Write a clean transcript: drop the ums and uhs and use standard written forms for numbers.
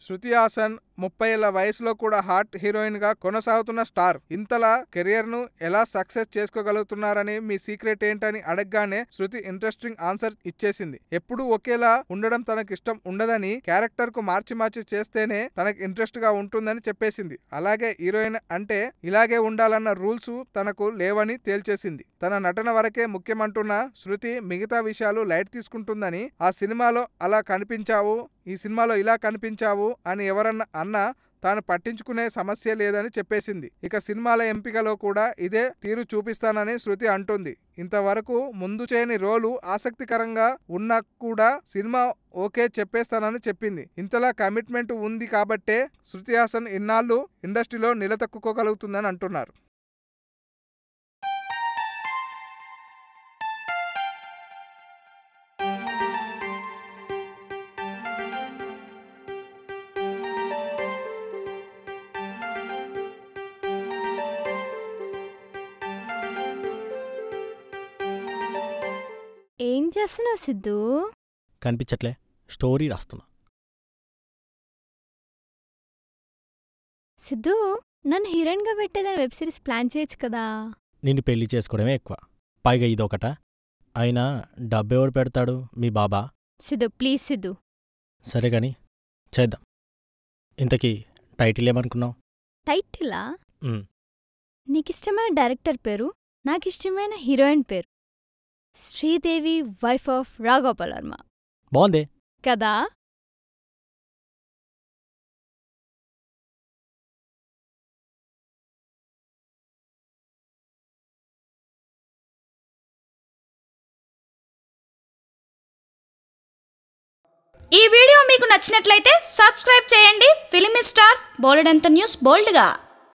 శృతి హాసన్ 30 ఏళ్ల వయసులో కూడా హాట్ హీరోయిన్ గా కొనసాగుతున్న స్టార్. ఇంతలా కెరియర్ ను ఎలా సక్సెస్ చేసుకోగలుగుతున్నారని మీ సీక్రెట్ ఏంటని అడగగానే శృతి ఇంట్రెస్టింగ్ ఆన్సర్ ఇచ్చేసింది. ఎప్పుడూ ఒకేలా ఉండడం తనకిష్టం ఉండదని, క్యారెక్టర్ కు మార్చి మార్చి చేస్తేనే తనకు ఇంట్రెస్ట్ గా ఉంటుందని చెప్పేసింది. అలాగే హీరోయిన్ అంటే ఇలాగే ఉండాలన్న రూల్స్ తనకు లేవని తేల్చేసింది. తన నటన వరకే ముఖ్యమంటున్న శృతి మిగతా విషయాలు లైట్ తీసుకుంటుందని, ఆ సినిమాలో అలా కనిపించావు, ఈ సినిమాలో ఇలా కనిపించావు అని ఎవరన్నా అన్నా తాను పట్టించుకునే సమస్య లేదని చెప్పేసింది. ఇక సినిమాల ఎంపికలో కూడా ఇదే తీరు చూపిస్తానని శృతి అంటుంది. ఇంతవరకు ముందు చేయని రోలు ఆసక్తికరంగా ఉన్నా కూడా సినిమా ఓకే చెప్పేస్తానని చెప్పింది. ఇంతలా కమిట్మెంట్ ఉంది కాబట్టే శృతి హాసన్ ఇన్నాళ్ళు ఇండస్ట్రీలో నిలదొక్కుకోగలుగుతుందని అంటున్నారు. ఏం చేస్తున్నావు సిద్ధు? కనిపించట్లే, స్టోరీ రాస్తున్నా. సిద్ధు, నన్ను హీరోయిన్గా పెట్టేదని వెబ్ సిరీస్ ప్లాన్ చేయొచ్చు కదా. నిన్ను పెళ్లి చేసుకోవడమే ఎక్కువ, పైగా ఇదొకట. అయినా డబ్బెవడు పెడతాడు? మీ బాబా. సిద్ధు ప్లీజ్ సిద్ధు. సరే గాని చేద్దాం. ఇంతకీ టైటిల్ ఏమనుకున్నావు? టైటిలా? నీకిష్టమైన డైరెక్టర్ పేరు, నాకిష్టమైన హీరోయిన్ పేరు శ్రీదేవి, వైఫ్ ఆఫ్ రాఘోపాల్ వర్మ. బాగుంది కదా? ఈ వీడియో మీకు నచ్చినట్లయితే సబ్స్క్రైబ్ చేయండి. ఫిలిమి స్టార్స్ బోలెడంత న్యూస్ బోల్డ్గా.